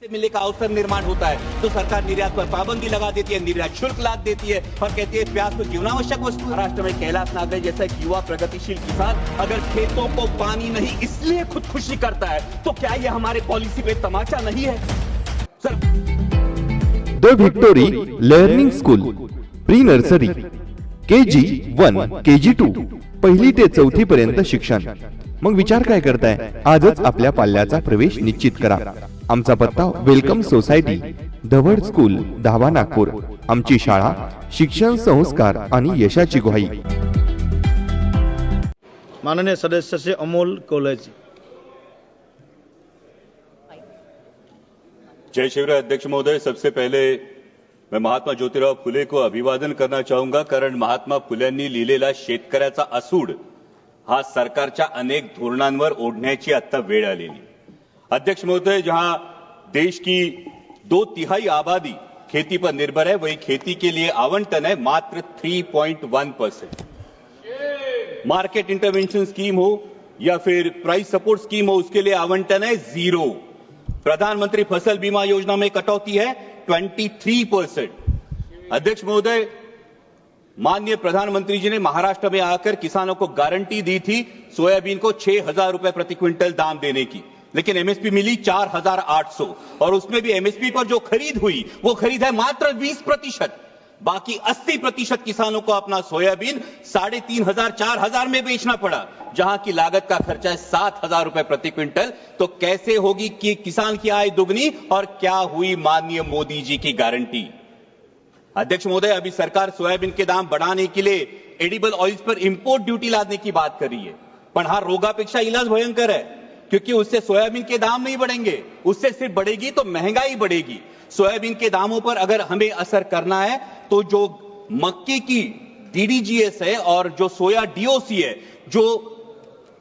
पैसे मिलने का अवसर निर्माण होता है तो सरकार निर्यात पर पाबंदी लगा देती है, निर्यात शुल्क लाद देती है और कहती है प्याज को जीवनावश्यक वस्तु। महाराष्ट्र में कैलाश नागरे जैसा एक युवा प्रगतिशील किसान अगर खेतों को पानी नहीं इसलिए खुदकुशी करता है तो क्या ये हमारे पॉलिसी पे तमाचा नहीं है सर? The victory learning school, pre nursery, KG1, KG2, पहिली ते चौथी पर्यंत शिक्षण। मग विचार काय करताय? आजच आपल्या पाल्याचा प्रवेश निश्चित करा। आमचा पत्ता वेलकम सोसायटी, धवड स्कूल, दावा, नागपूर। आमची शाळा शिक्षण, संस्कार आणि यशाची ग्वाही। माननीय सदस्य से अमोल कोलेजी। जय शिवराय अध्यक्ष महोदय, सबसे पहले मैं महात्मा ज्योतिराव फुले को अभिवादन करना चाहूंगा, कारण महात्मा फुल्यांनी लिहिलेला शेतकऱ्याचा असूड हा सरकारच्या अनेक धोरणांवर ओढण्याची आता वेळ आलेली। अध्यक्ष महोदय, जहां देश की 2/3 आबादी खेती पर निर्भर है, वही खेती के लिए आवंटन है मात्र 3.1%। मार्केट इंटरवेंशन स्कीम हो या फिर प्राइस सपोर्ट स्कीम हो, उसके लिए आवंटन है 0। प्रधानमंत्री फसल बीमा योजना में कटौती है 23%। अध्यक्ष महोदय, माननीय प्रधानमंत्री जी ने महाराष्ट्र में आकर किसानों को गारंटी दी थी सोयाबीन को 6,000 रुपए प्रति क्विंटल दाम देने की, लेकिन एमएसपी मिली 4,800 और उसमें भी एमएसपी पर जो खरीद हुई वो खरीद है मात्र 20%। बाकी 80% किसानों को अपना सोयाबीन 3,500 4,000 में बेचना पड़ा, जहां की लागत का खर्चा है 7,000 रुपए प्रति क्विंटल। तो कैसे होगी कि किसान की आय दुगनी और क्या हुई माननीय मोदी जी की गारंटी? अध्यक्ष महोदय, अभी सरकार सोयाबीन के दाम बढ़ाने के लिए एडिबल ऑयल्स पर इंपोर्ट ड्यूटी लादने की बात कर रही है, पण हा रोगापेक्षा इलाज भयंकर है, क्योंकि उससे सोयाबीन के दाम नहीं बढ़ेंगे, उससे सिर्फ बढ़ेगी तो महंगाई बढ़ेगी। सोयाबीन के दामों पर अगर हमें असर करना है तो जो मक्के की DDGS है और जो सोया DOC है, जो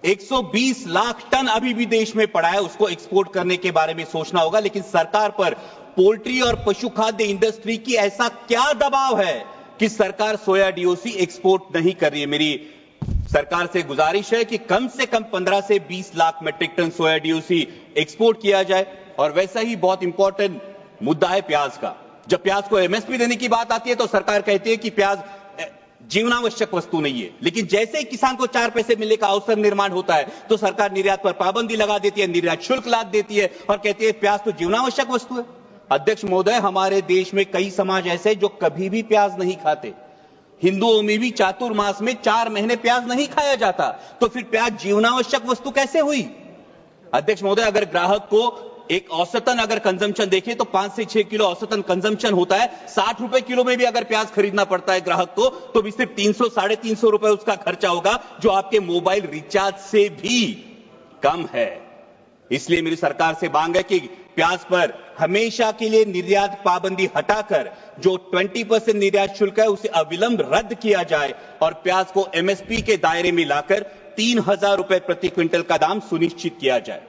120 लाख टन अभी भी देश में पड़ा है, उसको एक्सपोर्ट करने के बारे में सोचना होगा। लेकिन सरकार पर पोल्ट्री और पशु खाद्य इंडस्ट्री की ऐसा क्या दबाव है कि सरकार सोया DOC एक्सपोर्ट नहीं कर रही है? मेरी सरकार से गुजारिश है कि कम से कम 15 से 20 लाख मेट्रिक टन सोया DOC एक्सपोर्ट किया जाए। और वैसा ही बहुत इंपॉर्टेंट मुद्दा है प्याज का। जब प्याज को MSP देने की बात आती है तो सरकार कहती है कि प्याज जीवनावश्यक वस्तु नहीं है, लेकिन जैसे ही किसान को 4 पैसे मिलने का अवसर निर्माण होता है तो सरकार निर्यात पर पाबंदी लगा देती है, निर्यात शुल्क लाद देती है और कहती है प्याज तो जीवनावश्यक वस्तु है। अध्यक्ष महोदय, हमारे देश में कई समाज ऐसे जो कभी भी प्याज नहीं खाते। हिंदुओं में भी चातुर्मास में 4 महीने प्याज नहीं खाया जाता, तो फिर प्याज जीवनावश्यक वस्तु कैसे हुई? अध्यक्ष महोदय, अगर ग्राहक को एक औसतन अगर कंजम्पशन देखें तो 5 से 6 किलो औसतन कंजम्पशन होता है। 60 रुपए किलो में भी अगर प्याज खरीदना पड़ता है ग्राहक को तो भी सिर्फ 300 350 रुपए उसका खर्चा होगा, जो आपके मोबाइल रिचार्ज से भी कम है। इसलिए मेरी सरकार से मांग है कि प्याज पर हमेशा के लिए निर्यात पाबंदी हटाकर जो 20% निर्यात शुल्क है उसे अविलंब रद्द किया जाए और प्याज को MSP के दायरे में लाकर 3,000 रुपए प्रति क्विंटल का दाम सुनिश्चित किया जाए।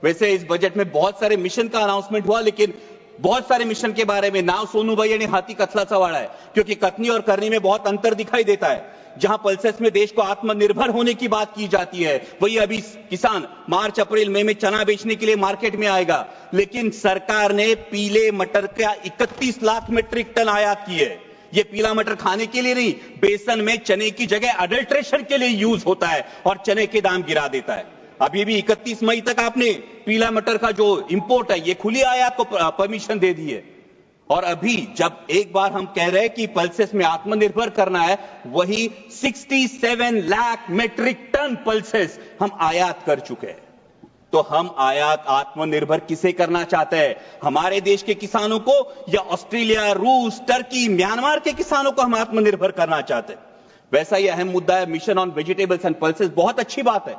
वैसे इस बजट में बहुत सारे मिशन का अनाउंसमेंट हुआ, लेकिन बहुत सारे मिशन के बारे में नाव सोनूभाई ने हाथी कथलाचा वाला है, क्योंकि कथनी और करनी में बहुत अंतर दिखाई देता है। जहां पल्सेस में देश को आत्मनिर्भर होने की बात की जाती है, वही अभी किसान मार्च अप्रैल मई में चना बेचने के लिए मार्केट में आएगा, लेकिन सरकार ने पीले मटर का 31 लाख मीट्रिक टन आयात की है। ये पीला मटर खाने के लिए नहीं, बेसन में चने की जगह अडल्ट्रेशन के लिए यूज होता है और चने के दाम गिरा देता है। अभी भी 31 मई तक आपने पीला मटर का जो इंपोर्ट है ये खुली आयात को परमिशन दे दी है। और अभी जब एक बार हम कह रहे हैं कि पल्सेस में आत्मनिर्भर करना है, वही 67 लाख मीट्रिक टन पल्सेस हम आयात कर चुके हैं। तो हम आयात आत्मनिर्भर किसे करना चाहते हैं? हमारे देश के किसानों को या ऑस्ट्रेलिया, रूस, टर्की, म्यांमार के किसानों को हम आत्मनिर्भर करना चाहते हैं? वैसा ही अहम मुद्दा है mission on vegetables and pulses. बहुत अच्छी बात है,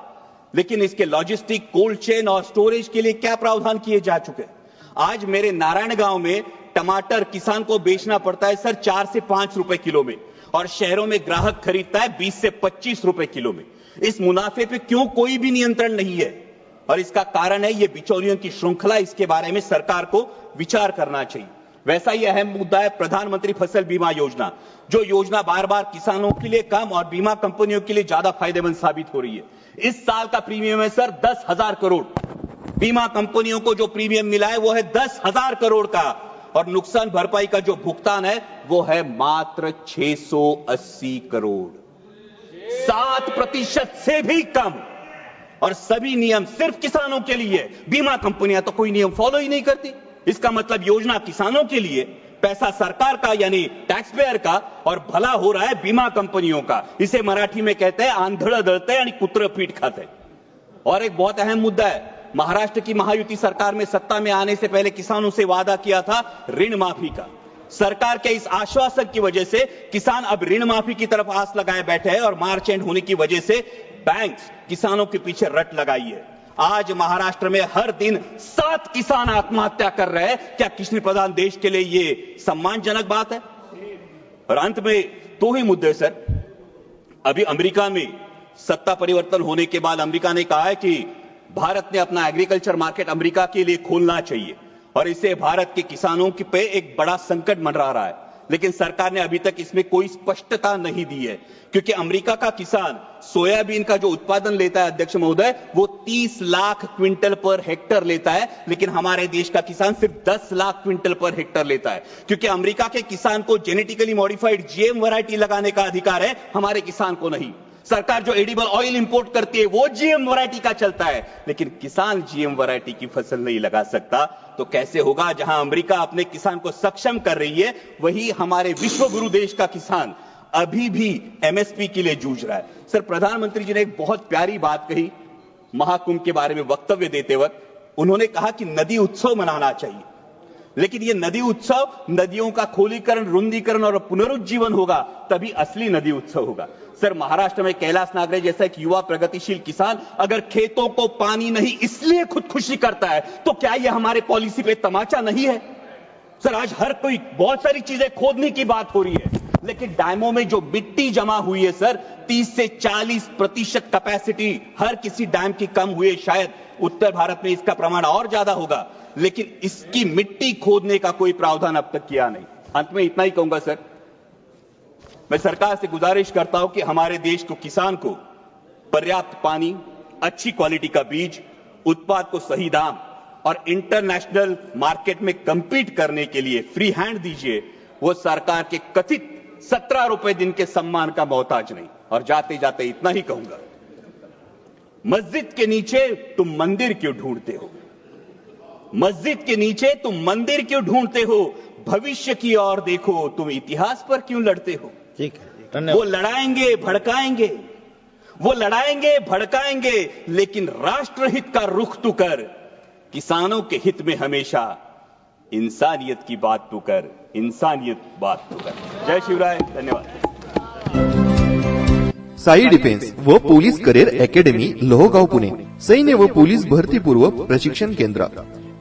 लेकिन इसके लॉजिस्टिक, कोल्ड चेन और स्टोरेज के लिए क्या प्रावधान किए जा चुके हैं? आज मेरे नारायण गांव में टमाटर किसान को बेचना पड़ता है सर 4 से 5 रुपए किलो में, और शहरों में ग्राहक खरीदता है 20 से 25 रुपए किलो में। इस मुनाफे पे क्यों कोई भी नियंत्रण नहीं है? और इसका कारण है ये बिचौलियों की श्रृंखला। इसके बारे में सरकार को विचार करना चाहिए। वैसा ही अहम मुद्दा है प्रधानमंत्री फसल बीमा योजना, जो योजना बार बार किसानों के लिए कम और बीमा कंपनियों के लिए ज्यादा फायदेमंद साबित हो रही है। इस साल का प्रीमियम है सर 10,000 करोड़। बीमा कंपनियों को जो प्रीमियम मिला है वो है 10,000 करोड़ का, और नुकसान भरपाई का जो भुगतान है वो है मात्र 680 करोड़, 7% से भी कम। और सभी नियम सिर्फ किसानों के लिए। बीमा कंपनियां तो कोई नियम फॉलो ही नहीं करती। इसका मतलब योजना किसानों के लिए, पैसा सरकार का यानी टैक्स पेयर का, और भला हो रहा है बीमा कंपनियों का। इसे मराठी में कहते हैं आंधळ दळते यानी कुत्र पीठ खाते। और एक बहुत अहम मुद्दा है, महाराष्ट्र की महायुति सरकार में सत्ता में आने से पहले किसानों से वादा किया था ऋण माफी का। सरकार के इस आश्वासन की वजह से किसान अब ऋण माफी की तरफ आस लगाए बैठे हैं, और मार्च एंड होने की वजह से बैंक किसानों के पीछे रट लगाई है। आज महाराष्ट्र में हर दिन 7 किसान आत्महत्या कर रहे हैं। क्या कृषि प्रधान देश के लिए ये सम्मानजनक बात है? और अंत में 2 ही मुद्दे सर। अभी अमेरिका में सत्ता परिवर्तन होने के बाद अमेरिका ने कहा है कि भारत ने अपना एग्रीकल्चर मार्केट अमेरिका के लिए खोलना चाहिए, और इससे भारत के किसानों के पे एक बड़ा संकट मंडरा रहा है। लेकिन सरकार ने अभी तक इसमें कोई स्पष्टता नहीं दी है, क्योंकि अमेरिका का किसान सोयाबीन का जो उत्पादन लेता है अध्यक्ष महोदय, वो 30 लाख क्विंटल पर हेक्टर लेता है, लेकिन हमारे देश का किसान सिर्फ 10 लाख क्विंटल पर हेक्टर लेता है। क्योंकि अमेरिका के किसान को जेनेटिकली मॉडिफाइड जीएम वैरायटी लगाने का अधिकार है, हमारे किसान को नहीं। सरकार जो एडिबल ऑयल इंपोर्ट करती है वो जीएम वैरायटी का चलता है, लेकिन किसान जीएम वैरायटी की फसल नहीं लगा सकता। तो कैसे होगा? जहां अमेरिका अपने किसान को सक्षम कर रही है, वही हमारे विश्व गुरु देश का किसान अभी भी एमएसपी के लिए जूझ रहा है। सर, प्रधानमंत्री जी ने एक बहुत प्यारी बात कही महाकुंभ के बारे में वक्तव्य देते वक्त। उन्होंने कहा कि नदी उत्सव मनाना चाहिए, लेकिन ये नदी उत्सव नदियों का खोलीकरण, रुंदीकरण और पुनरुज्जीवन होगा, तभी असली नदी उत्सव होगा। सर, महाराष्ट्र में कैलाश नागरे जैसा एक युवा प्रगतिशील किसान अगर खेतों को पानी नहीं इसलिए खुदकुशी करता है, तो क्या यह हमारे पॉलिसी पे तमाचा नहीं है? सर, आज हर कोई बहुत सारी चीजें खोदने की बात हो रही है, लेकिन डैमों में जो मिट्टी जमा हुई है सर, 30 से 40% कैपेसिटी हर किसी डैम की कम हुई है। शायद उत्तर भारत में इसका प्रमाण और ज्यादा होगा, लेकिन इसकी मिट्टी खोदने का कोई प्रावधान अब तक किया नहीं। अंत में इतना ही कहूंगा सर, मैं सरकार से गुजारिश करता हूं कि हमारे देश को, किसान को पर्याप्त पानी, अच्छी क्वालिटी का बीज, उत्पाद को सही दाम और इंटरनेशनल मार्केट में कंपीट करने के लिए फ्री हैंड दीजिए। वो सरकार के कथित 17 रुपए दिन के सम्मान का मोहताज नहीं। और जाते जाते इतना ही कहूंगा, मस्जिद के नीचे तुम मंदिर क्यों ढूंढते हो? मस्जिद के नीचे तुम मंदिर क्यों ढूंढते हो? भविष्य की ओर देखो, तुम इतिहास पर क्यों लड़ते हो? ठीक है, धन्यवाद। वो लड़ाएंगे भड़काएंगे, वो लड़ाएंगे भड़काएंगे, लेकिन राष्ट्रहित का रुख तू कर, किसानों के हित में हमेशा इंसानियत की बात तू कर, इंसानियत बात तू कर। जय शिवराय, धन्यवाद। साई डिफेन्स व police career academy Lohegaon Pune, सैन्य व पोलीस भरती पूर्व प्रशिक्षण केंद्र,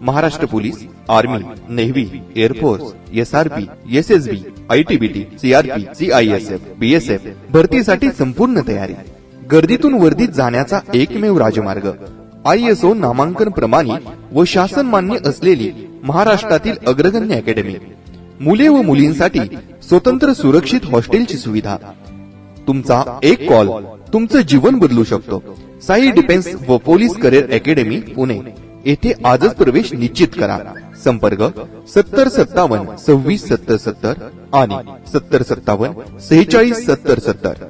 Maharashtra police, army, navy, air force, SRP, SSB, ITBT, CRP, CISF, BSF भरतीसाठी संपूर्ण तयारी। गर्दीतून वर्दीत जाण्याचा एकमेव राजमार्ग, आयएसओ नामांकन प्रमाणित व शासन मान्य असलेली महाराष्ट्रातील अग्रगण्य अकॅडमी। मुले व मुलींसाठी स्वतंत्र सुरक्षित हॉस्टेलची सुविधा। तुमचा एक कॉल तुमचं जीवन बदलू शकतो। साई डिफेन्स व पोलीस करिअर अकॅडमी पुणे येथे आजच प्रवेश निश्चित करा। संपर्क 7057 26 70 70 आणि 7057 46 70 70।